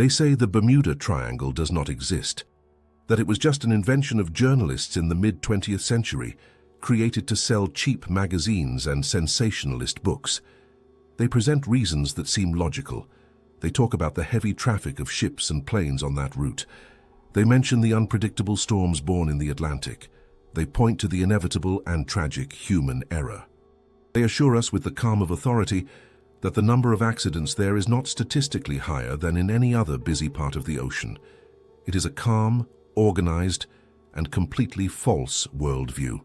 They say the Bermuda Triangle does not exist, that it was just an invention of journalists in the mid-20th century, created to sell cheap magazines and sensationalist books. They present reasons that seem logical. They talk about the heavy traffic of ships and planes on that route. They mention the unpredictable storms born in the Atlantic. They point to the inevitable and tragic human error. They assure us with the calm of authority that the number of accidents there is not statistically higher than in any other busy part of the ocean. It is a calm, organized, and completely false worldview.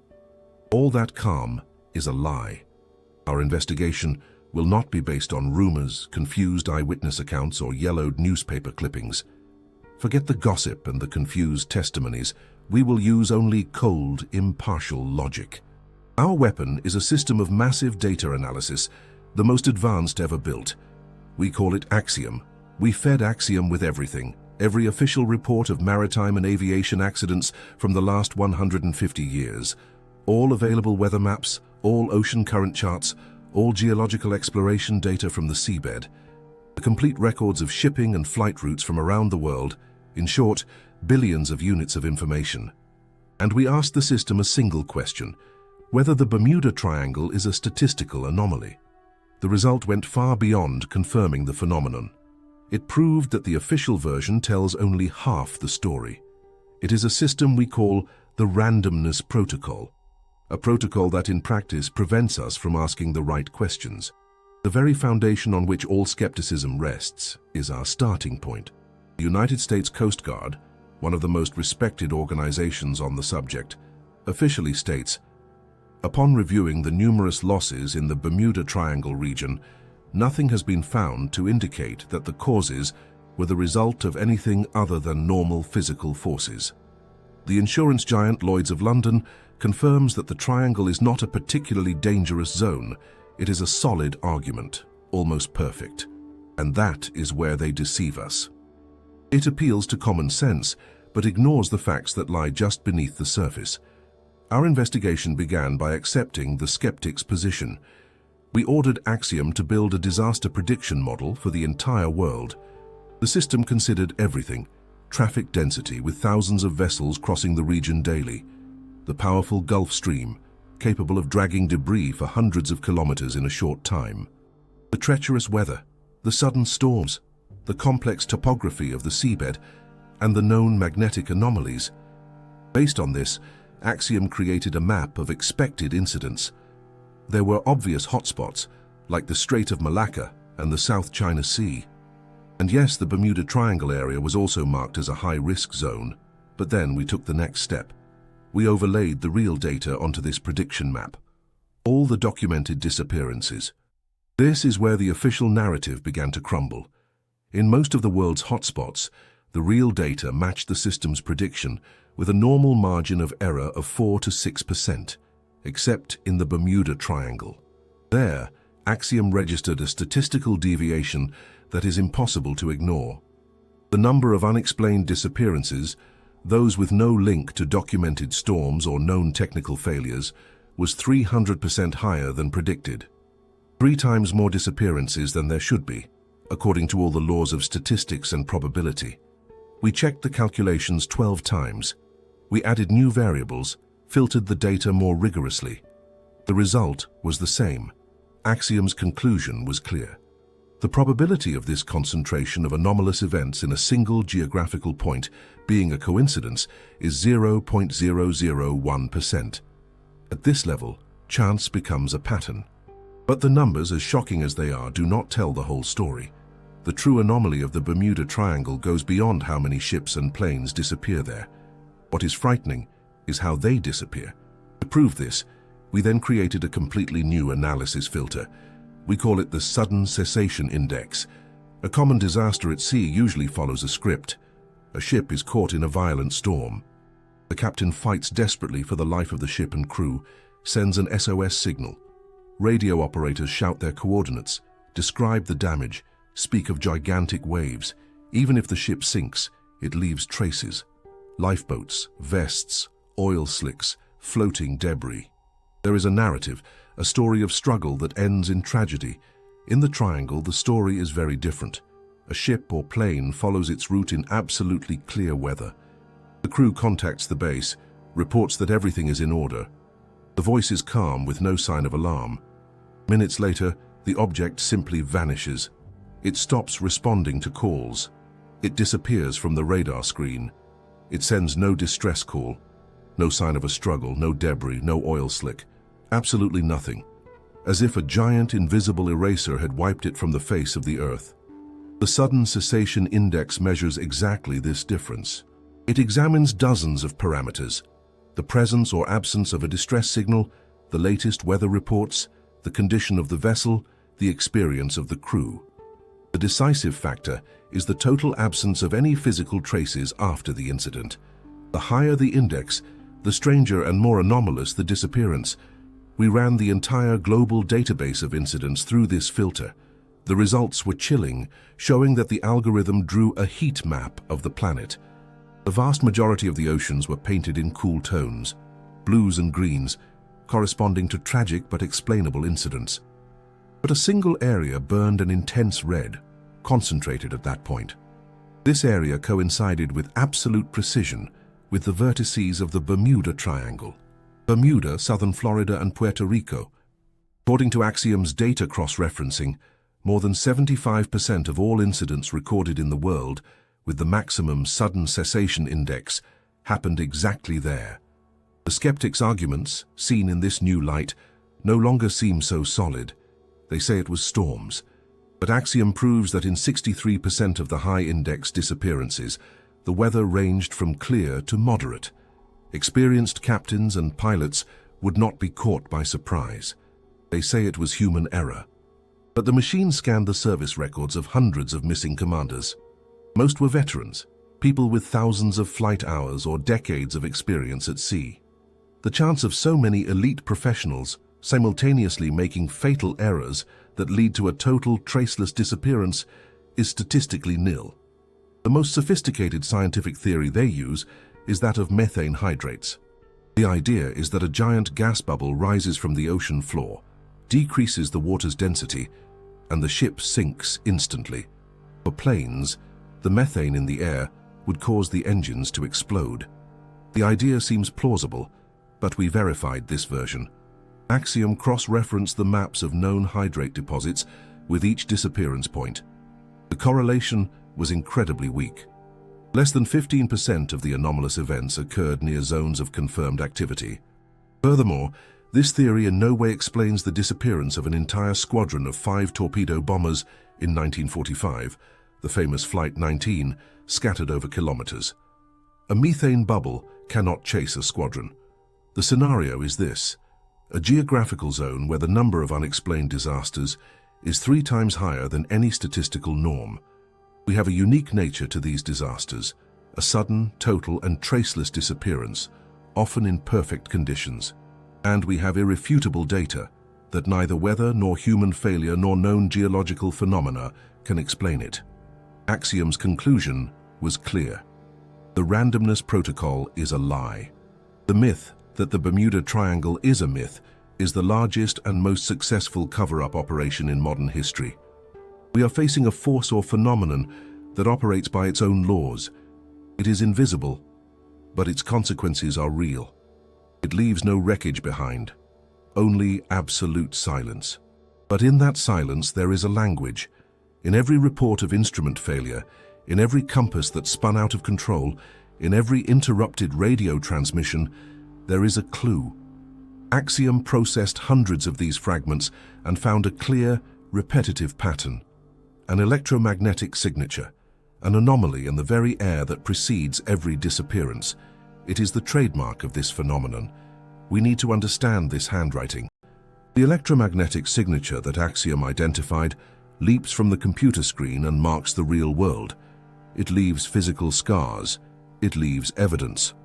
All that calm is a lie. Our investigation will not be based on rumors, confused eyewitness accounts, or yellowed newspaper clippings. Forget the gossip and the confused testimonies. We will use only cold, impartial logic. Our weapon is a system of massive data analysis, the most advanced ever built. We call it Axiom. We fed Axiom with everything, every official report of maritime and aviation accidents from the last 150 years, all available weather maps, all ocean current charts, all geological exploration data from the seabed, the complete records of shipping and flight routes from around the world, in short, billions of units of information. And we asked the system a single question: whether the Bermuda Triangle is a statistical anomaly. The result went far beyond confirming the phenomenon. It proved that the official version tells only half the story. It is a system we call the Randomness Protocol, a protocol that in practice prevents us from asking the right questions. The very foundation on which all skepticism rests is our starting point. The United States Coast Guard, one of the most respected organizations on the subject, officially states, upon reviewing the numerous losses in the Bermuda Triangle region, nothing has been found to indicate that the causes were the result of anything other than normal physical forces. The insurance giant Lloyd's of London confirms that the triangle is not a particularly dangerous zone. It is a solid argument, almost perfect. And that is where they deceive us. It appeals to common sense, but ignores the facts that lie just beneath the surface. Our investigation began by accepting the skeptic's position. We ordered Axiom to build a disaster prediction model for the entire world. The system considered everything: traffic density with thousands of vessels crossing the region daily, the powerful Gulf Stream, capable of dragging debris for hundreds of kilometers in a short time, the treacherous weather, the sudden storms, the complex topography of the seabed, and the known magnetic anomalies. Based on this, Axiom created a map of expected incidents. There were obvious hotspots, like the Strait of Malacca and the South China Sea. And yes, the Bermuda Triangle area was also marked as a high-risk zone. But then we took the next step. We overlaid the real data onto this prediction map. All the documented disappearances. This is where the official narrative began to crumble. In most of the world's hotspots, the real data matched the system's prediction with a normal margin of error of 4 to 6%, except in the Bermuda Triangle. There, Axiom registered a statistical deviation that is impossible to ignore. The number of unexplained disappearances, those with no link to documented storms or known technical failures, was 300% higher than predicted. 3 times more disappearances than there should be, according to all the laws of statistics and probability. We checked the calculations 12 times. We added new variables, filtered the data more rigorously. The result was the same. Axiom's conclusion was clear. The probability of this concentration of anomalous events in a single geographical point being a coincidence is 0.001%. At this level, chance becomes a pattern. But the numbers, as shocking as they are, do not tell the whole story. The true anomaly of the Bermuda Triangle goes beyond how many ships and planes disappear there. What is frightening is how they disappear. To prove this, we then created a completely new analysis filter. We call it the Sudden Cessation Index. A common disaster at sea usually follows a script. A ship is caught in a violent storm. The captain fights desperately for the life of the ship and crew, sends an SOS signal. Radio operators shout their coordinates, describe the damage, speak of gigantic waves. Even if the ship sinks, it leaves traces. Lifeboats, vests, oil slicks, floating debris. There is a narrative, a story of struggle that ends in tragedy. In the Triangle, the story is very different. A ship or plane follows its route in absolutely clear weather. The crew contacts the base, reports that everything is in order. The voice is calm with no sign of alarm. Minutes later, the object simply vanishes. It stops responding to calls. It disappears from the radar screen. It sends no distress call. No sign of a struggle, no debris, no oil slick. Absolutely nothing. As if a giant invisible eraser had wiped it from the face of the Earth. The Sudden Cessation Index measures exactly this difference. It examines dozens of parameters: the presence or absence of a distress signal, the latest weather reports, the condition of the vessel, the experience of the crew. The decisive factor is the total absence of any physical traces after the incident. The higher the index, the stranger and more anomalous the disappearance. We ran the entire global database of incidents through this filter. The results were chilling, showing that the algorithm drew a heat map of the planet. The vast majority of the oceans were painted in cool tones, blues and greens, corresponding to tragic but explainable incidents. But a single area burned an intense red, concentrated at that point. This area coincided with absolute precision with the vertices of the Bermuda Triangle. Bermuda, southern Florida, and Puerto Rico. According to Axiom's data cross-referencing, more than 75% of all incidents recorded in the world with the maximum sudden cessation index happened exactly there. The skeptics' arguments, seen in this new light, no longer seem so solid. They say it was storms. But Axiom proves that in 63% of the high-index disappearances, the weather ranged from clear to moderate. Experienced captains and pilots would not be caught by surprise. They say it was human error. But the machine scanned the service records of hundreds of missing commanders. Most were veterans, people with thousands of flight hours or decades of experience at sea. The chance of so many elite professionals simultaneously making fatal errors that lead to a total traceless disappearance is statistically nil. The most sophisticated scientific theory they use is that of methane hydrates. The idea is that a giant gas bubble rises from the ocean floor, decreases the water's density, and the ship sinks instantly. For planes, the methane in the air would cause the engines to explode. The idea seems plausible, but we verified this version. Axiom cross-referenced the maps of known hydrate deposits with each disappearance point. The correlation was incredibly weak. Less than 15% of the anomalous events occurred near zones of confirmed activity. Furthermore, this theory in no way explains the disappearance of an entire squadron of 5 torpedo bombers in 1945, the famous Flight 19, scattered over kilometers. A methane bubble cannot chase a squadron. The scenario is this: a geographical zone where the number of unexplained disasters is 3 times higher than any statistical norm. We have a unique nature to these disasters, a sudden, total, and traceless disappearance, often in perfect conditions. And we have irrefutable data that neither weather nor human failure nor known geological phenomena can explain it. Axiom's conclusion was clear. The randomness protocol is a lie. The myth that the Bermuda Triangle is a myth is the largest and most successful cover-up operation in modern history. We are facing a force or phenomenon that operates by its own laws. It is invisible, but its consequences are real. It leaves no wreckage behind, only absolute silence. But in that silence there is a language. In every report of instrument failure, in every compass that spun out of control, in every interrupted radio transmission, there is a clue. Axiom processed hundreds of these fragments and found a clear, repetitive pattern. An electromagnetic signature, an anomaly in the very air that precedes every disappearance. It is the trademark of this phenomenon. We need to understand this handwriting. The electromagnetic signature that Axiom identified leaps from the computer screen and marks the real world. It leaves physical scars. It leaves evidence.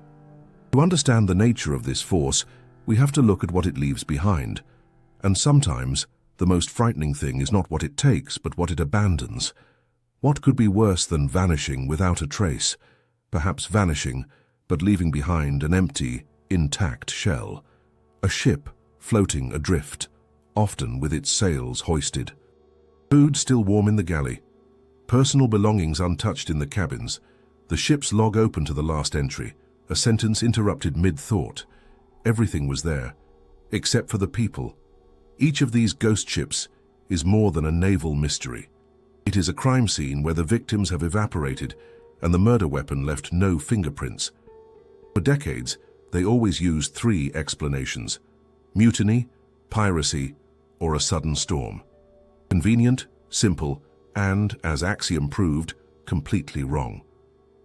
To understand the nature of this force, we have to look at what it leaves behind. And sometimes, the most frightening thing is not what it takes, but what it abandons. What could be worse than vanishing without a trace? Perhaps vanishing, but leaving behind an empty, intact shell. A ship floating adrift, often with its sails hoisted. Food still warm in the galley. Personal belongings untouched in the cabins, the ship's log open to the last entry, a sentence interrupted mid-thought. Everything was there, except for the people. Each of these ghost ships is more than a naval mystery. It is a crime scene where the victims have evaporated and the murder weapon left no fingerprints. For decades, they always used three explanations: mutiny, piracy, or a sudden storm. Convenient, simple, and, as Axiom proved, completely wrong.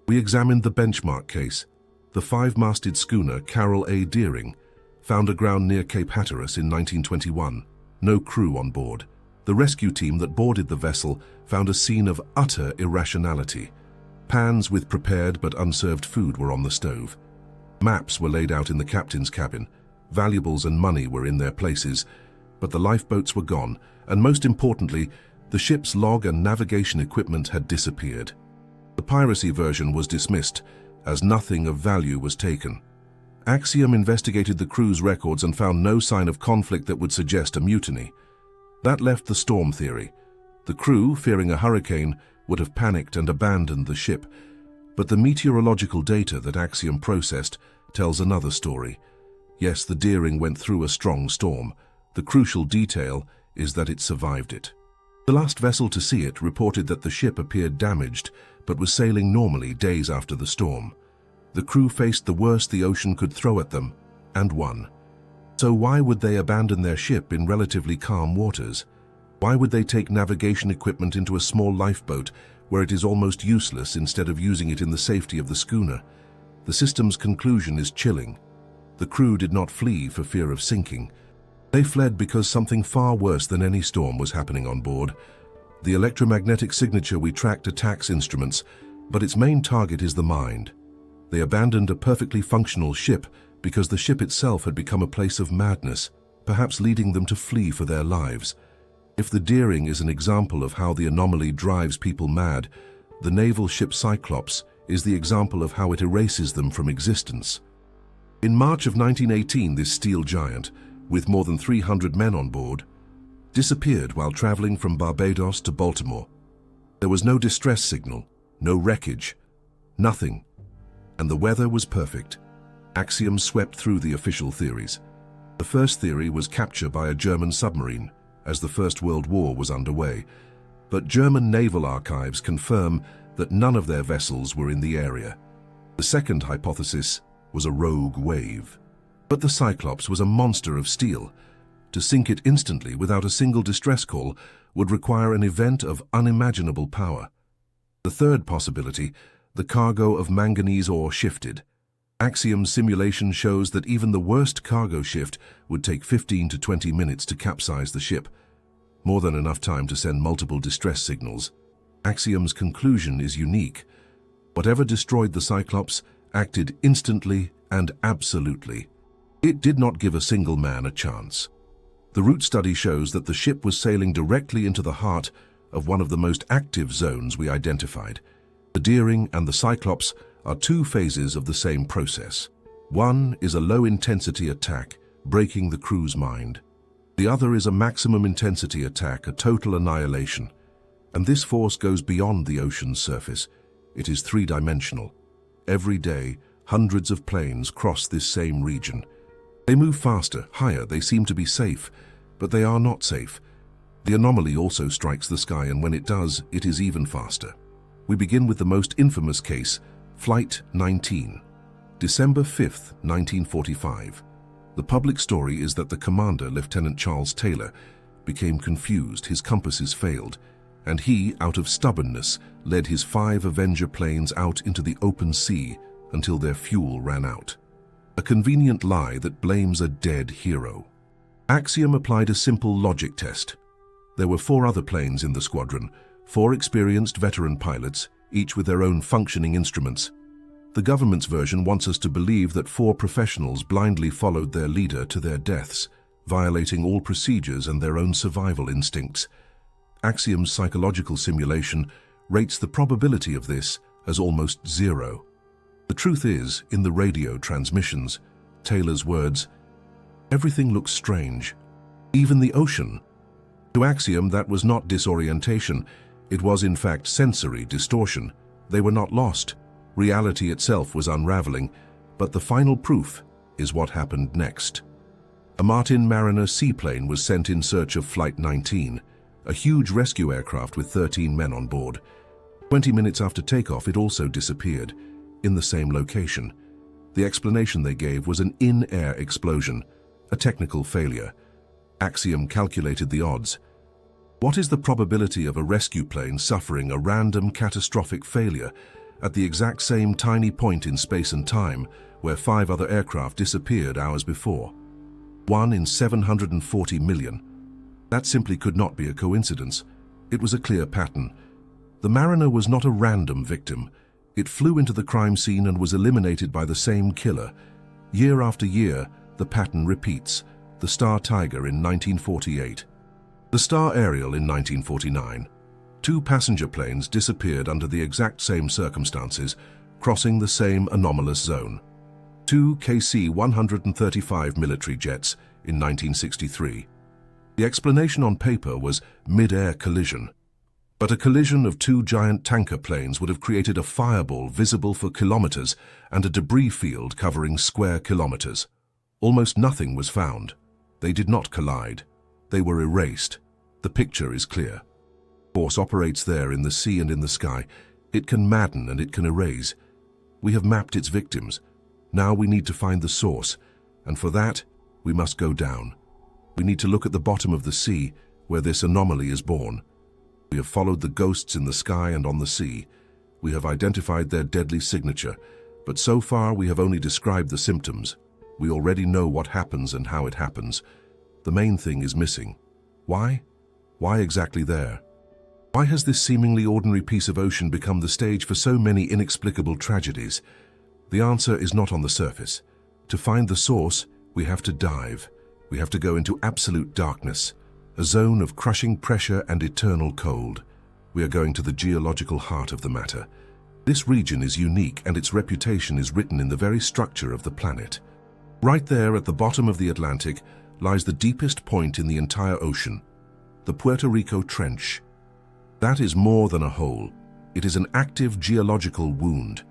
We examined the benchmark case. The five-masted schooner Carroll A. Deering found aground near Cape Hatteras in 1921. No crew on board. The rescue team that boarded the vessel found a scene of utter irrationality. Pans with prepared but unserved food were on the stove. Maps were laid out in the captain's cabin. Valuables and money were in their places, but the lifeboats were gone, and most importantly, the ship's log and navigation equipment had disappeared. The piracy version was dismissed, as nothing of value was taken. Axiom investigated the crew's records and found no sign of conflict that would suggest a mutiny. That left the storm theory. The crew, fearing a hurricane, would have panicked and abandoned the ship, but the meteorological data that Axiom processed tells another story. Yes, the Deering went through a strong storm. The crucial detail is that it survived it. The last vessel to see it reported that the ship appeared damaged, but was sailing normally days after the storm. The crew faced the worst the ocean could throw at them, and won. So why would they abandon their ship in relatively calm waters? Why would they take navigation equipment into a small lifeboat where it is almost useless instead of using it in the safety of the schooner? The system's conclusion is chilling. The crew did not flee for fear of sinking. They fled because something far worse than any storm was happening on board. The electromagnetic signature we tracked attacks instruments, but its main target is the mind. They abandoned a perfectly functional ship because the ship itself had become a place of madness, perhaps leading them to flee for their lives. If the Deering is an example of how the Anomaly drives people mad, the naval ship Cyclops is the example of how it erases them from existence. In March of 1918, this steel giant, with more than 300 men on board, disappeared while traveling from Barbados to Baltimore. There was no distress signal, no wreckage, nothing, and the weather was perfect. Axiom swept through the official theories. The first theory was capture by a German submarine, as the First World War was underway, but German naval archives confirm that none of their vessels were in the area. The second hypothesis was a rogue wave. But the Cyclops was a monster of steel. To sink it instantly without a single distress call would require an event of unimaginable power. The third possibility, the cargo of manganese ore shifted. Axiom's simulation shows that even the worst cargo shift would take 15 to 20 minutes to capsize the ship, more than enough time to send multiple distress signals. Axiom's conclusion is unique. Whatever destroyed the Cyclops acted instantly and absolutely. It did not give a single man a chance. The route study shows that the ship was sailing directly into the heart of one of the most active zones we identified. The Deering and the Cyclops are two phases of the same process. One is a low-intensity attack, breaking the crew's mind. The other is a maximum-intensity attack, a total annihilation. And this force goes beyond the ocean's surface. It is three-dimensional. Every day, hundreds of planes cross this same region. They move faster, higher, they seem to be safe, but they are not safe. The Anomaly also strikes the sky, and when it does, it is even faster. We begin with the most infamous case, Flight 19, December 5th, 1945. The public story is that the commander, Lieutenant Charles Taylor, became confused, his compasses failed, and he, out of stubbornness, led his 5 Avenger planes out into the open sea until their fuel ran out. A convenient lie that blames a dead hero. Axiom applied a simple logic test. There were 4 other planes in the squadron, 4 experienced veteran pilots, each with their own functioning instruments. The government's version wants us to believe that 4 professionals blindly followed their leader to their deaths, violating all procedures and their own survival instincts. Axiom's psychological simulation rates the probability of this as almost 0. The truth is, in the radio transmissions, Taylor's words, "Everything looks strange, even the ocean." To Axiom, that was not disorientation, It was in fact sensory distortion. They were not lost. Reality itself was unraveling, but the final proof is what happened next. A Martin Mariner seaplane was sent in search of Flight 19, a huge rescue aircraft with 13 men on board. 20 minutes after takeoff, it also disappeared, in the same location. The explanation they gave was an in-air explosion, a technical failure. Axiom calculated the odds. What is the probability of a rescue plane suffering a random catastrophic failure at the exact same tiny point in space and time where 5 other aircraft disappeared hours before? 1 in 740 million. That simply could not be a coincidence. It was a clear pattern. The Mariner was not a random victim. It flew into the crime scene and was eliminated by the same killer. Year after year, the pattern repeats. The Star Tiger in 1948. The Star Ariel in 1949. 2 passenger planes disappeared under the exact same circumstances, crossing the same anomalous zone. 2 KC-135 military jets in 1963. The explanation on paper was mid-air collision. But a collision of 2 giant tanker planes would have created a fireball visible for kilometers and a debris field covering square kilometers. Almost nothing was found. They did not collide. They were erased. The picture is clear. Force operates there in the sea and in the sky. It can madden and it can erase. We have mapped its victims. Now we need to find the source, and for that, we must go down. We need to look at the bottom of the sea, where this anomaly is born. We have followed the ghosts in the sky and on the sea. We have identified their deadly signature, but so far we have only described the symptoms. We already know what happens and how it happens. The main thing is missing. Why? Why exactly there? Why has this seemingly ordinary piece of ocean become the stage for so many inexplicable tragedies? The answer is not on the surface. To find the source, we have to dive. We have to go into absolute darkness, a zone of crushing pressure and eternal cold. We are going to the geological heart of the matter. This region is unique and its reputation is written in the very structure of the planet. Right there at the bottom of the Atlantic lies the deepest point in the entire ocean, the Puerto Rico Trench. That is more than a hole. It is an active geological wound.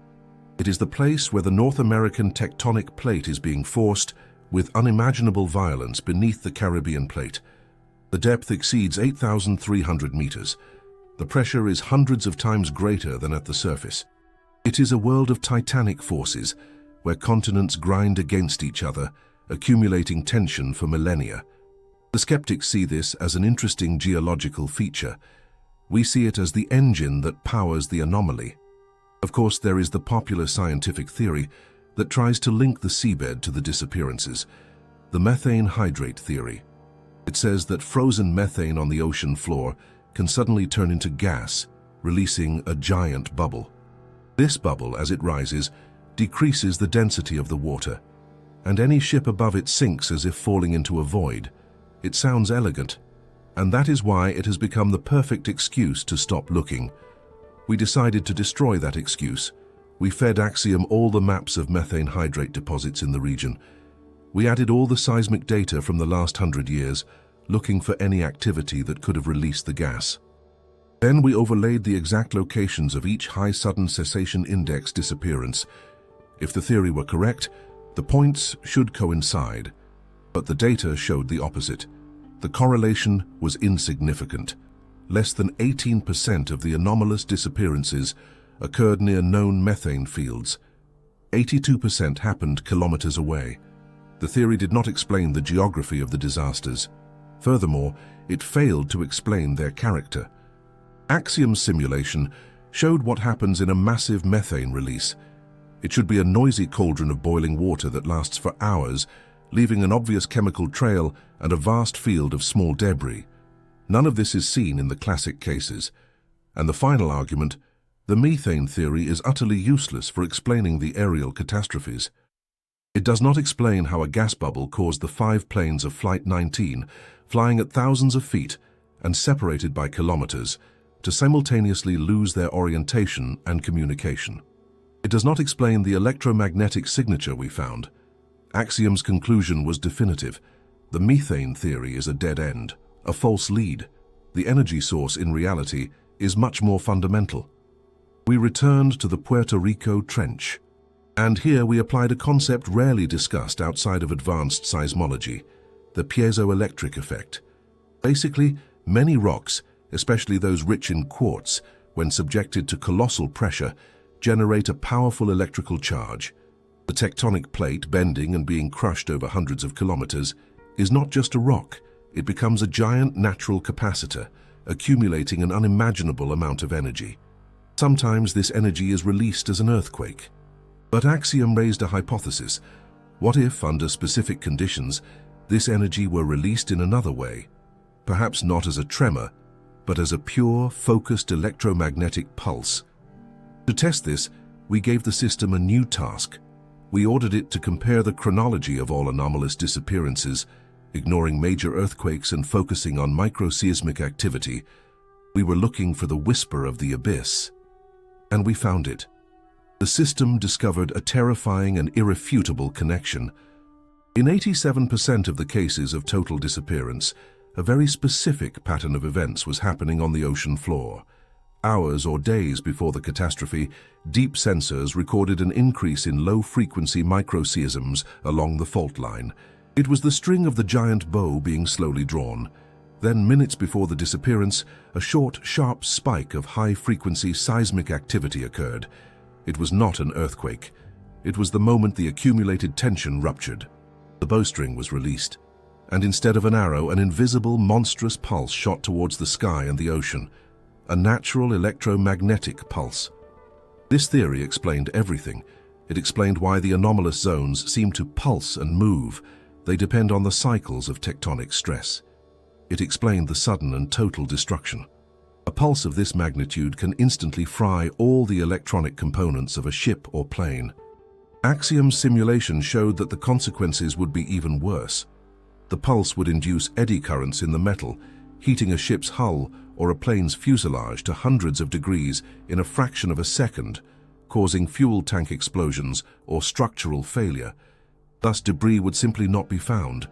It is the place where the North American tectonic plate is being forced with unimaginable violence beneath the Caribbean plate. The depth exceeds 8,300 meters. The pressure is hundreds of times greater than at the surface. It is a world of titanic forces, where continents grind against each other, accumulating tension for millennia. The skeptics see this as an interesting geological feature. We see it as the engine that powers the anomaly. Of course, there is the popular scientific theory that tries to link the seabed to the disappearances, the methane hydrate theory. It says that frozen methane on the ocean floor can suddenly turn into gas, releasing a giant bubble. This bubble, as it rises, decreases the density of the water, and any ship above it sinks as if falling into a void. It sounds elegant, and that is why it has become the perfect excuse to stop looking. We decided to destroy that excuse. We fed Axiom all the maps of methane hydrate deposits in the region. We added all the seismic data from the last 100 years, looking for any activity that could have released the gas. Then we overlaid the exact locations of each high sudden cessation index disappearance. If the theory were correct, the points should coincide, but the data showed the opposite. The correlation was insignificant. Less than 18% of the anomalous disappearances occurred near known methane fields. 82% happened kilometers away. The theory did not explain the geography of the disasters. Furthermore, it failed to explain their character. Axiom's simulation showed what happens in a massive methane release. It should be a noisy cauldron of boiling water that lasts for hours, leaving an obvious chemical trail and a vast field of small debris. None of this is seen in the classic cases. And the final argument, the methane theory is utterly useless for explaining the aerial catastrophes. It does not explain how a gas bubble caused the 5 planes of Flight 19, flying at thousands of feet and separated by kilometers, to simultaneously lose their orientation and communication. It does not explain the electromagnetic signature we found. Axiom's conclusion was definitive. The methane theory is a dead end, a false lead. The energy source, in reality, is much more fundamental. We returned to the Puerto Rico Trench, and here we applied a concept rarely discussed outside of advanced seismology, the piezoelectric effect. Basically, many rocks, especially those rich in quartz, when subjected to colossal pressure, generate a powerful electrical charge. The tectonic plate, bending and being crushed over hundreds of kilometers, is not just a rock. It becomes a giant natural capacitor, accumulating an unimaginable amount of energy. Sometimes this energy is released as an earthquake. But Axiom raised a hypothesis. What if, under specific conditions, this energy were released in another way? Perhaps not as a tremor, but as a pure, focused electromagnetic pulse. To test this, we gave the system a new task. We ordered it to compare the chronology of all anomalous disappearances, ignoring major earthquakes and focusing on microseismic activity. We were looking for the whisper of the abyss. And we found it. The system discovered a terrifying and irrefutable connection. In 87% of the cases of total disappearance, a very specific pattern of events was happening on the ocean floor. Hours or days before the catastrophe, deep sensors recorded an increase in low-frequency microseisms along the fault line. It was the string of the giant bow being slowly drawn. Then, minutes before the disappearance, a short, sharp spike of high-frequency seismic activity occurred. It was not an earthquake. It was the moment the accumulated tension ruptured. The bowstring was released, and instead of an arrow, an invisible, monstrous pulse shot towards the sky and the ocean. A natural electromagnetic pulse. This theory explained everything. It explained why the anomalous zones seem to pulse and move. They depend on the cycles of tectonic stress. It explained the sudden and total destruction. A pulse of this magnitude can instantly fry all the electronic components of a ship or plane. Axiom's simulation showed that the consequences would be even worse. The pulse would induce eddy currents in the metal, heating a ship's hull or a plane's fuselage to hundreds of degrees in a fraction of a second, causing fuel tank explosions or structural failure. Thus, debris would simply not be found.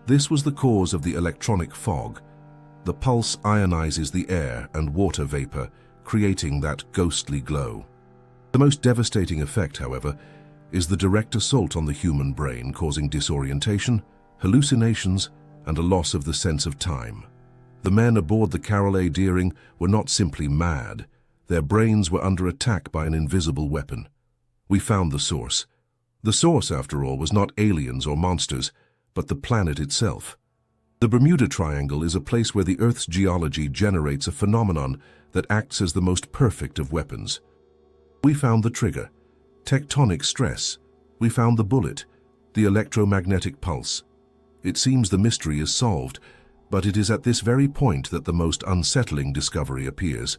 This was the cause of the electronic fog. The pulse ionizes the air and water vapor, creating that ghostly glow. The most devastating effect, however, is the direct assault on the human brain, causing disorientation, hallucinations, and a loss of the sense of time. The men aboard the Carol A. Deering were not simply mad. Their brains were under attack by an invisible weapon. We found the source. The source, after all, was not aliens or monsters, but the planet itself. The Bermuda Triangle is a place where the Earth's geology generates a phenomenon that acts as the most perfect of weapons. We found the trigger, tectonic stress. We found the bullet, the electromagnetic pulse. It seems the mystery is solved, but it is at this very point that the most unsettling discovery appears.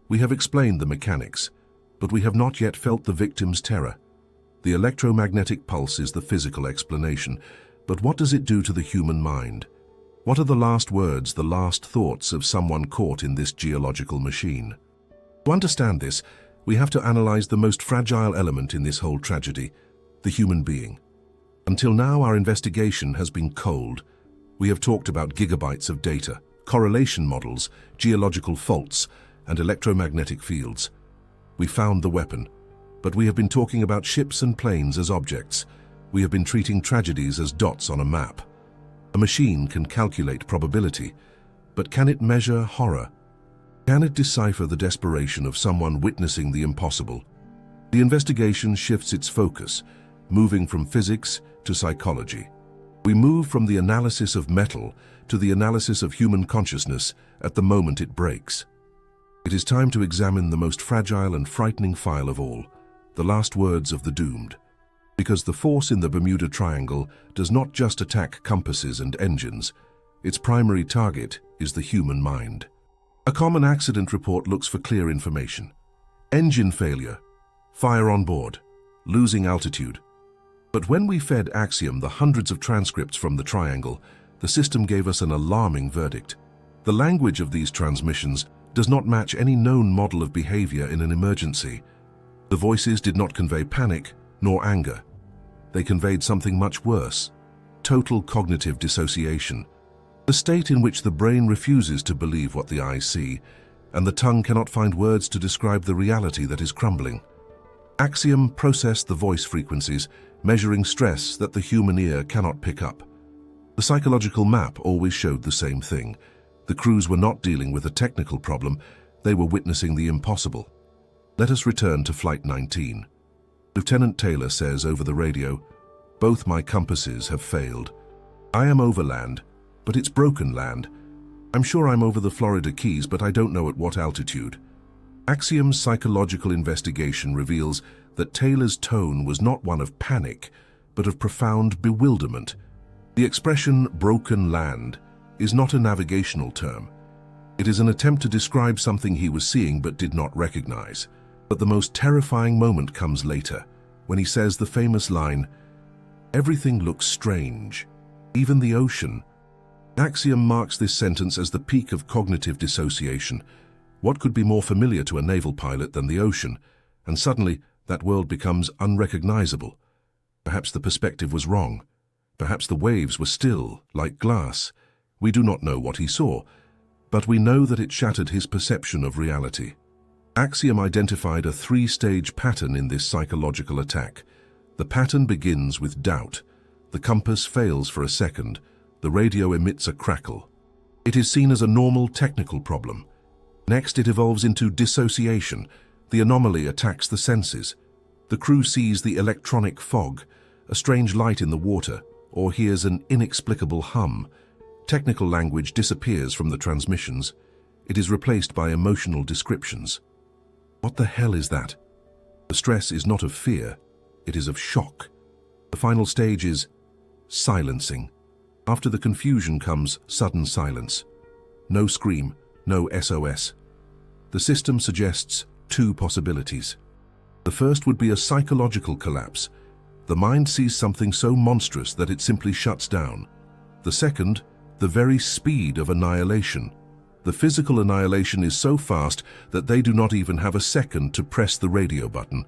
We have explained the mechanics, but we have not yet felt the victim's terror. The electromagnetic pulse is the physical explanation, but what does it do to the human mind? What are the last words, the last thoughts of someone caught in this geological machine? To understand this, we have to analyze the most fragile element in this whole tragedy, the human being. Until now, our investigation has been cold. We have talked about gigabytes of data, correlation models, geological faults, and electromagnetic fields. We found the weapon, but we have been talking about ships and planes as objects. We have been treating tragedies as dots on a map. A machine can calculate probability, but can it measure horror? Can it decipher the desperation of someone witnessing the impossible? The investigation shifts its focus, moving from physics to psychology. We move from the analysis of metal to the analysis of human consciousness at the moment it breaks. It is time to examine the most fragile and frightening file of all, the last words of the doomed. Because the force in the Bermuda Triangle does not just attack compasses and engines. Its primary target is the human mind. A common accident report looks for clear information. Engine failure, fire on board, losing altitude. But when we fed Axiom the hundreds of transcripts from the triangle, the system gave us an alarming verdict. The language of these transmissions does not match any known model of behavior in an emergency. The voices did not convey panic nor anger. They conveyed something much worse, total cognitive dissociation, the state in which the brain refuses to believe what the eyes see. and the tongue cannot find words to describe the reality that is crumbling. Axiom processed the voice frequencies, measuring stress that the human ear cannot pick up. The psychological map always showed the same thing. The crews were not dealing with a technical problem, they were witnessing the impossible. Let us return to Flight 19. Lieutenant Taylor says over the radio, "Both my compasses have failed. I am over land, but it's broken land. I'm sure I'm over the Florida Keys, but I don't know at what altitude." Axiom's psychological investigation reveals that Taylor's tone was not one of panic, but of profound bewilderment. The expression "broken land" is not a navigational term. It is an attempt to describe something he was seeing but did not recognize. But the most terrifying moment comes later, when he says the famous line, "Everything looks strange, even the ocean." Axiom marks this sentence as the peak of cognitive dissociation. What could be more familiar to a naval pilot than the ocean? And suddenly, that world becomes unrecognizable. Perhaps the perspective was wrong. Perhaps the waves were still, like glass. We do not know what he saw, but we know that it shattered his perception of reality. Axiom identified a three-stage pattern in this psychological attack. The pattern begins with doubt. The compass fails for a second. The radio emits a crackle. It is seen as a normal technical problem. Next, it evolves into dissociation. The anomaly attacks the senses. The crew sees the electronic fog, a strange light in the water, or hears an inexplicable hum. Technical language disappears from the transmissions. It is replaced by emotional descriptions. What the hell is that? The stress is not of fear, it is of shock. The final stage is silencing. After the confusion comes sudden silence. No scream, no SOS. The system suggests two possibilities. The first would be a psychological collapse. The mind sees something so monstrous that it simply shuts down. The second, the very speed of annihilation. The physical annihilation is so fast that they do not even have a second to press the radio button.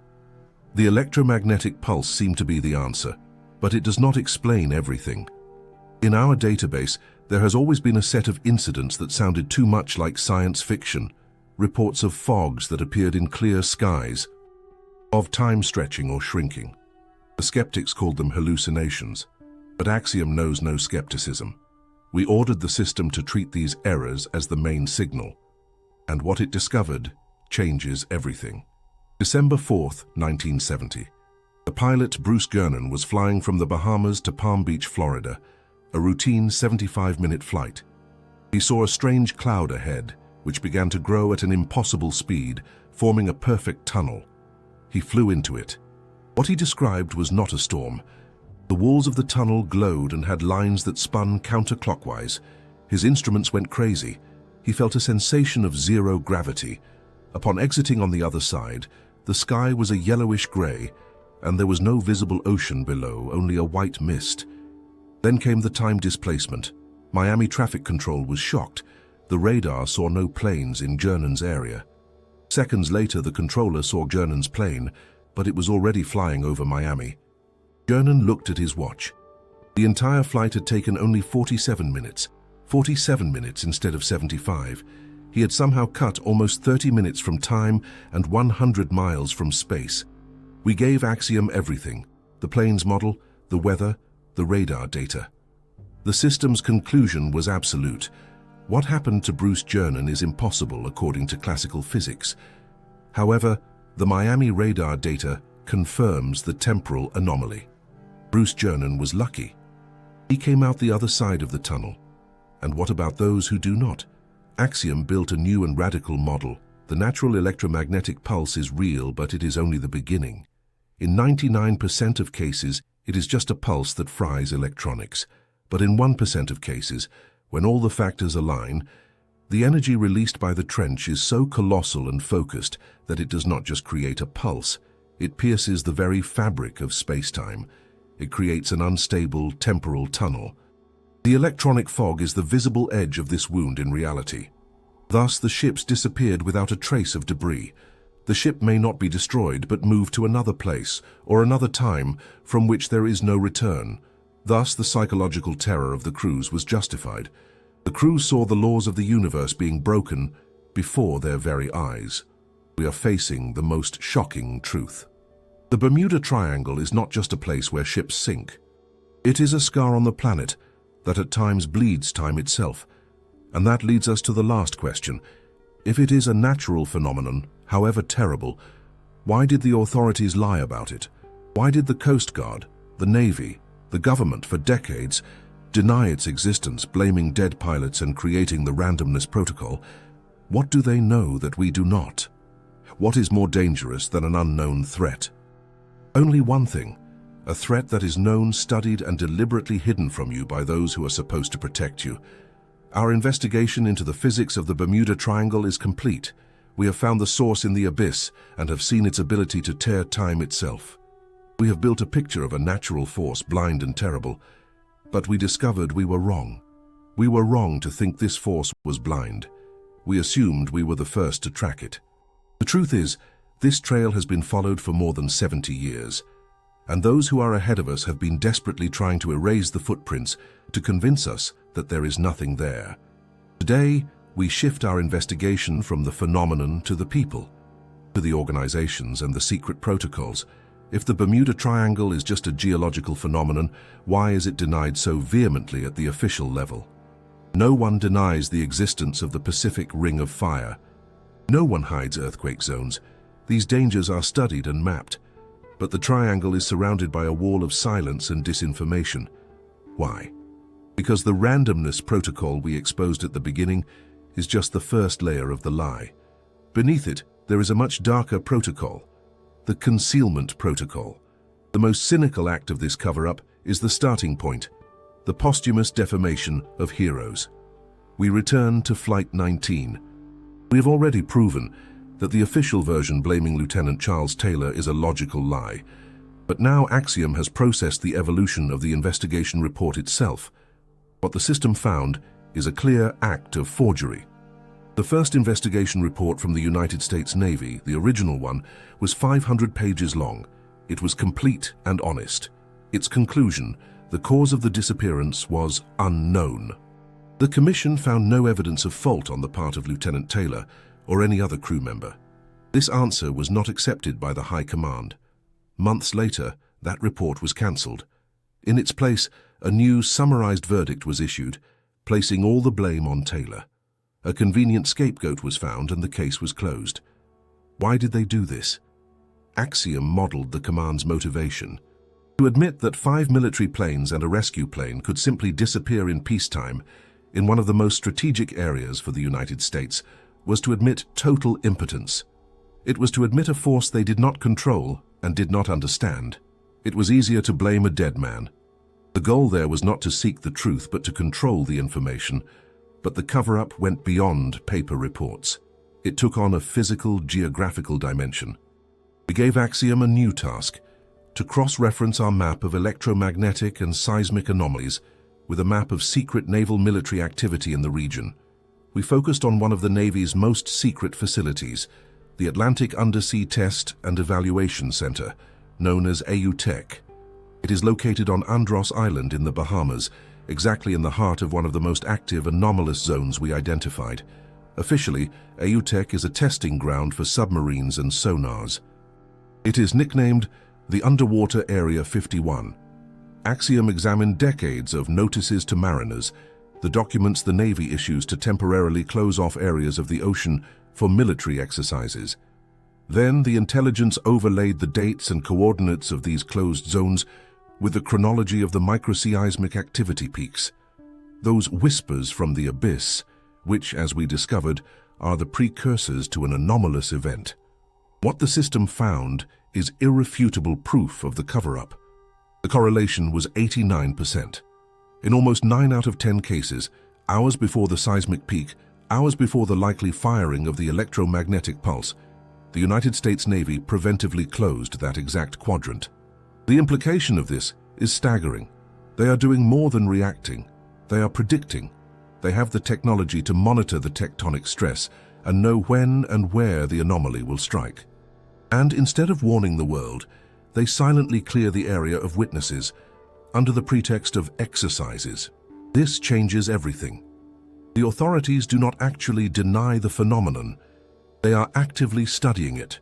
The electromagnetic pulse seemed to be the answer, but it does not explain everything. In our database, there has always been a set of incidents that sounded too much like science fiction. Reports of fogs that appeared in clear skies, of time stretching or shrinking. The skeptics called them hallucinations, but Axiom knows no skepticism. We ordered the system to treat these errors as the main signal, and what it discovered changes everything. December 4th, 1970. The pilot Bruce Gernon was flying from the Bahamas to Palm Beach, Florida, a routine 75-minute flight. He saw a strange cloud ahead, which began to grow at an impossible speed, forming a perfect tunnel. He flew into it. What he described was not a storm. The walls of the tunnel glowed and had lines that spun counterclockwise. His instruments went crazy. He felt a sensation of zero gravity. Upon exiting on the other side, the sky was a yellowish gray, and there was no visible ocean below, only a white mist. Then came the time displacement. Miami traffic control was shocked. The radar saw no planes in Gernon's area. Seconds later, the controller saw Gernon's plane, but it was already flying over Miami. Gernon looked at his watch. The entire flight had taken only 47 minutes. 47 minutes instead of 75. He had somehow cut almost 30 minutes from time and 100 miles from space. We gave Axiom everything: the plane's model, the weather, the radar data. The system's conclusion was absolute. What happened to Bruce Gernon is impossible according to classical physics. However, the Miami radar data confirms the temporal anomaly. Bruce Gernon was lucky. He came out the other side of the tunnel. And what about those who do not? Axiom built a new and radical model. The natural electromagnetic pulse is real, but it is only the beginning. In 99% of cases, it is just a pulse that fries electronics. But in 1% of cases, when all the factors align, the energy released by the trench is so colossal and focused that it does not just create a pulse, it pierces the very fabric of space-time. It creates an unstable temporal tunnel. The electronic fog is the visible edge of this wound in reality. Thus, the ships disappeared without a trace of debris. The ship may not be destroyed, but moved to another place or another time from which there is no return. Thus, the psychological terror of the crews was justified. The crew saw the laws of the universe being broken, before their very eyes. We are facing the most shocking truth. The Bermuda Triangle is not just a place where ships sink. It is a scar on the planet that at times bleeds time itself. And that leads us to the last question. If it is a natural phenomenon, however terrible, why did the authorities lie about it? Why did the Coast Guard, the Navy, the government for decades deny its existence, blaming dead pilots and creating the Randomness protocol? What do they know that we do not? What is more dangerous than an unknown threat? Only one thing, a threat that is known, studied, and deliberately hidden from you by those who are supposed to protect you. Our investigation into the physics of the Bermuda Triangle is complete. We have found the source in the abyss and have seen its ability to tear time itself. We have built a picture of a natural force, blind and terrible, but we discovered we were wrong. We were wrong to think this force was blind. We assumed we were the first to track it. The truth is, this trail has been followed for more than 70 years, and those who are ahead of us have been desperately trying to erase the footprints to convince us that there is nothing there. Today, we shift our investigation from the phenomenon to the people, to the organizations and the secret protocols. If the Bermuda Triangle is just a geological phenomenon, why is it denied so vehemently at the official level? No one denies the existence of the Pacific Ring of Fire. No one hides earthquake zones. These dangers are studied and mapped. But the triangle is surrounded by a wall of silence and disinformation. Why? Because the Randomness protocol we exposed at the beginning is just the first layer of the lie. Beneath it, there is a much darker protocol, the concealment protocol. The most cynical act of this cover-up is the starting point, the posthumous defamation of heroes. We return to Flight 19. We have already proven that the official version blaming Lieutenant Charles Taylor is a logical lie, but now Axiom has processed the evolution of the investigation report itself. What the system found is a clear act of forgery. The first investigation report from the United States Navy, the original one, was 500 pages long. It was complete and honest. Its conclusion, the cause of the disappearance, was unknown. The Commission found no evidence of fault on the part of Lieutenant Taylor or any other crew member. This answer was not accepted by the High Command. Months later, that report was cancelled. In its place, a new summarized verdict was issued, placing all the blame on Taylor. A convenient scapegoat was found and the case was closed. Why did they do this? Axiom modeled the command's motivation. To admit that 5 military planes and a rescue plane could simply disappear in peacetime in one of the most strategic areas for the United States was to admit total impotence. It was to admit a force they did not control and did not understand. It was easier to blame a dead man. The goal there was not to seek the truth but to control the information, but the cover-up went beyond paper reports. It took on a physical, geographical dimension. We gave Axiom a new task, to cross-reference our map of electromagnetic and seismic anomalies with a map of secret naval military activity in the region. We focused on one of the Navy's most secret facilities, the Atlantic Undersea Test and Evaluation Center, known as AUTEC. It is located on Andros Island in the Bahamas, exactly in the heart of one of the most active anomalous zones we identified. Officially, AUTEC is a testing ground for submarines and sonars. It is nicknamed the Underwater Area 51. Axiom examined decades of notices to mariners, the documents the Navy issues to temporarily close off areas of the ocean for military exercises. Then the intelligence overlaid the dates and coordinates of these closed zones with the chronology of the microseismic activity peaks, those whispers from the abyss, which, as we discovered, are the precursors to an anomalous event. What the system found is irrefutable proof of the cover-up. The correlation was 89%. In almost 9 out of 10 cases, hours before the seismic peak, hours before the likely firing of the electromagnetic pulse, the United States Navy preventively closed that exact quadrant. The implication of this is staggering. They are doing more than reacting. They are predicting. They have the technology to monitor the tectonic stress and know when and where the anomaly will strike. And instead of warning the world, they silently clear the area of witnesses under the pretext of exercises. This changes everything. The authorities do not actually deny the phenomenon. They are actively studying it.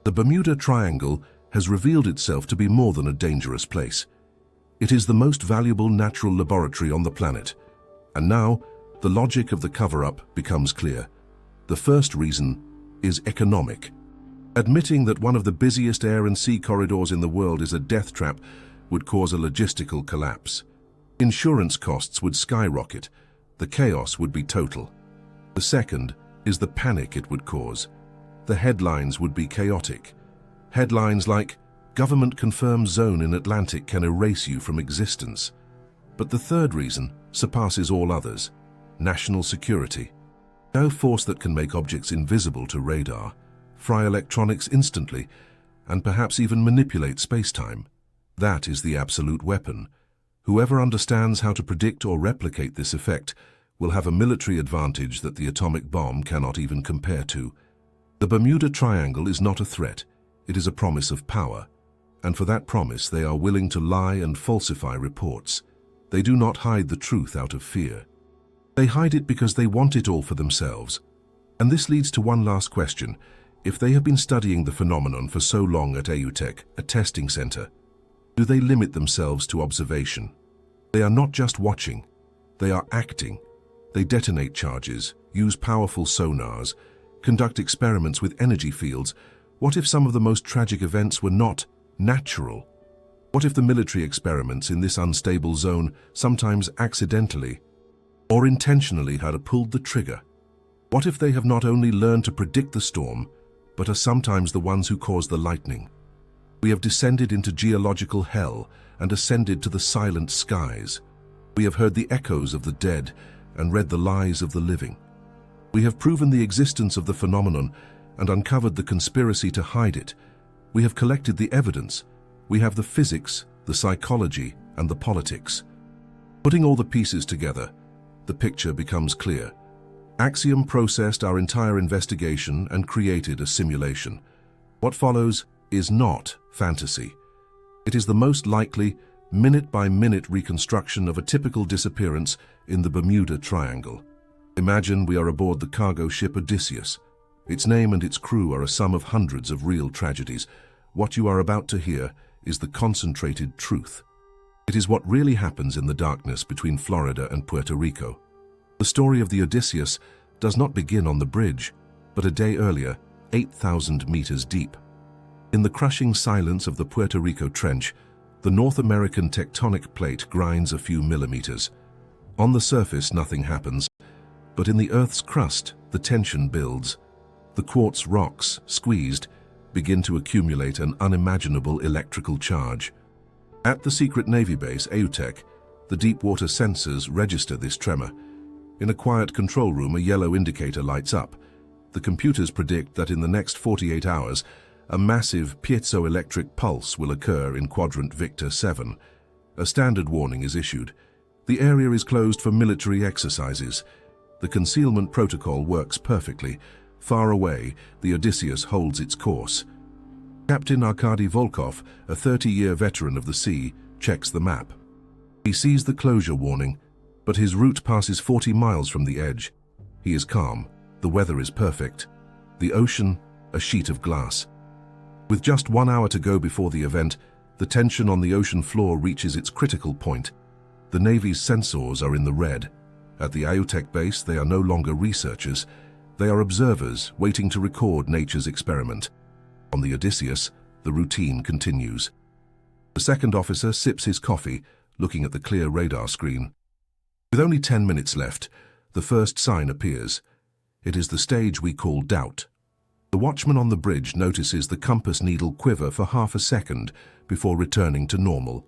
The Bermuda Triangle has revealed itself to be more than a dangerous place. It is the most valuable natural laboratory on the planet. And now, the logic of the cover-up becomes clear. The first reason is economic. Admitting that one of the busiest air and sea corridors in the world is a death trap would cause a logistical collapse. Insurance costs would skyrocket. The chaos would be total. The second is the panic it would cause. The headlines would be chaotic. Headlines like, "Government confirms zone in Atlantic can erase you from existence." But the third reason surpasses all others: national security. No force that can make objects invisible to radar, fry electronics instantly, and perhaps even manipulate space-time. That is the absolute weapon. Whoever understands how to predict or replicate this effect will have a military advantage that the atomic bomb cannot even compare to. The Bermuda Triangle is not a threat, it is a promise of power. And for that promise they are willing to lie and falsify reports. They do not hide the truth out of fear. They hide it because they want it all for themselves. And this leads to one last question. If they have been studying the phenomenon for so long at AUTEC, a testing center, do they limit themselves to observation? They are not just watching, they are acting. They detonate charges, use powerful sonars, conduct experiments with energy fields. What if some of the most tragic events were not natural? What if the military experiments in this unstable zone sometimes accidentally or intentionally had pulled the trigger? What if they have not only learned to predict the storm, but are sometimes the ones who cause the lightning? We have descended into geological hell and ascended to the silent skies. We have heard the echoes of the dead and read the lies of the living. We have proven the existence of the phenomenon and uncovered the conspiracy to hide it. We have collected the evidence. We have the physics, the psychology, and the politics. Putting all the pieces together, the picture becomes clear. Axiom processed our entire investigation and created a simulation. What follows is not fantasy. It is the most likely, minute-by-minute reconstruction of a typical disappearance in the Bermuda Triangle. Imagine we are aboard the cargo ship Odysseus. Its name and its crew are a sum of hundreds of real tragedies. What you are about to hear is the concentrated truth. It is what really happens in the darkness between Florida and Puerto Rico. The story of the Odysseus does not begin on the bridge, but a day earlier, 8,000 meters deep. In the crushing silence of the Puerto Rico Trench, the North American tectonic plate grinds a few millimeters. On the surface, nothing happens, but in the Earth's crust, the tension builds. The quartz rocks, squeezed, begin to accumulate an unimaginable electrical charge. At the secret Navy base, AUTEC, the deep water sensors register this tremor. In a quiet control room, a yellow indicator lights up. The computers predict that in the next 48 hours, a massive piezoelectric pulse will occur in Quadrant Victor 7. A standard warning is issued. The area is closed for military exercises. The concealment protocol works perfectly. Far away, the Odysseus holds its course. Captain Arkady Volkov, a 30-year veteran of the sea, checks the map. He sees the closure warning, but his route passes 40 miles from the edge. He is calm. The weather is perfect. The ocean, a sheet of glass. With just 1 hour to go before the event, the tension on the ocean floor reaches its critical point. The Navy's sensors are in the red. At the AUTEC base, they are no longer researchers. They are observers waiting to record nature's experiment. On the Odysseus, the routine continues. The second officer sips his coffee, looking at the clear radar screen. With only 10 minutes left, the first sign appears. It is the stage we call doubt. The watchman on the bridge notices the compass needle quiver for half a second before returning to normal.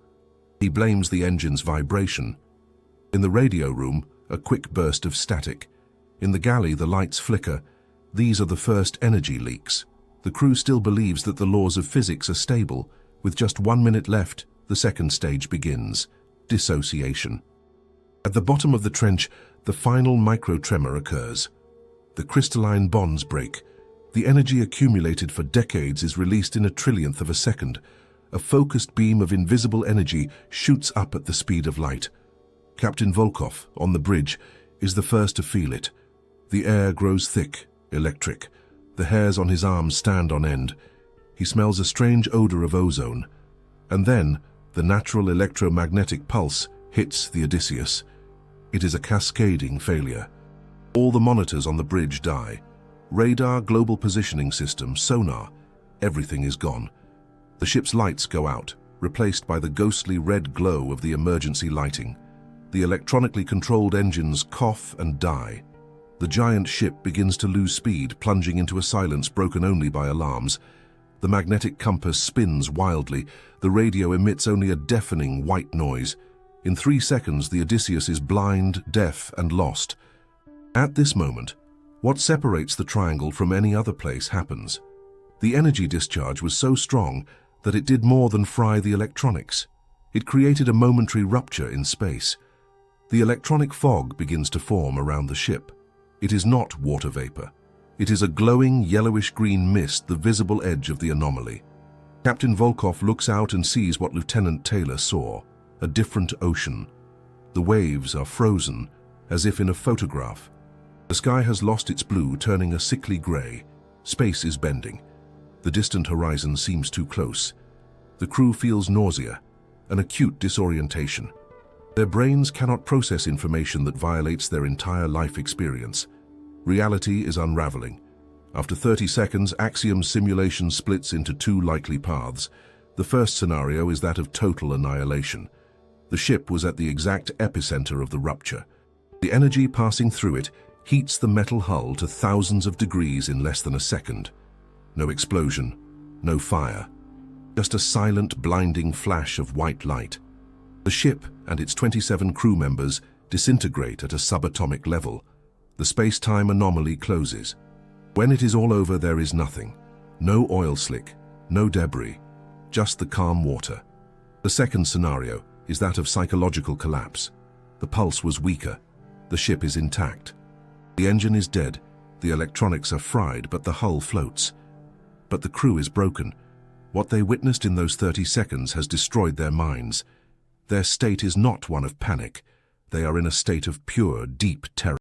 He blames the engine's vibration. In the radio room, a quick burst of static. In the galley, the lights flicker. These are the first energy leaks. The crew still believes that the laws of physics are stable. With just 1 minute left, the second stage begins: dissociation. At the bottom of the trench, the final micro-tremor occurs. The crystalline bonds break. The energy accumulated for decades is released in a trillionth of a second. A focused beam of invisible energy shoots up at the speed of light. Captain Volkov, on the bridge, is the first to feel it. The air grows thick, electric. The hairs on his arms stand on end. He smells a strange odor of ozone. And then, the natural electromagnetic pulse hits the Odysseus. It is a cascading failure. All the monitors on the bridge die. Radar, global positioning system, sonar, everything is gone. The ship's lights go out, replaced by the ghostly red glow of the emergency lighting. The electronically controlled engines cough and die. The giant ship begins to lose speed, plunging into a silence broken only by alarms. The magnetic compass spins wildly. The radio emits only a deafening white noise. In 3 seconds, the Odysseus is blind, deaf, and lost. At this moment, what separates the triangle from any other place happens. The energy discharge was so strong that it did more than fry the electronics. It created a momentary rupture in space. The electronic fog begins to form around the ship. It is not water vapor. It is a glowing yellowish-green mist, the visible edge of the anomaly. Captain Volkov looks out and sees what Lieutenant Taylor saw, a different ocean. The waves are frozen, as if in a photograph. The sky has lost its blue, turning a sickly gray. Space is bending. The distant horizon seems too close. The crew feels nausea, an acute disorientation. Their brains cannot process information that violates their entire life experience. Reality is unraveling. After 30 seconds, Axiom's simulation splits into 2 likely paths. The first scenario is that of total annihilation. The ship was at the exact epicenter of the rupture. The energy passing through it heats the metal hull to thousands of degrees in less than a second. No explosion, no fire, just a silent, blinding flash of white light. The ship and its 27 crew members disintegrate at a subatomic level. The space-time anomaly closes. When it is all over, there is nothing. No oil slick, no debris, just the calm water. The second scenario is that of psychological collapse. The pulse was weaker. The ship is intact. The engine is dead. The electronics are fried, but the hull floats. But the crew is broken. What they witnessed in those 30 seconds has destroyed their minds. Their state is not one of panic. They are in a state of pure, deep terror.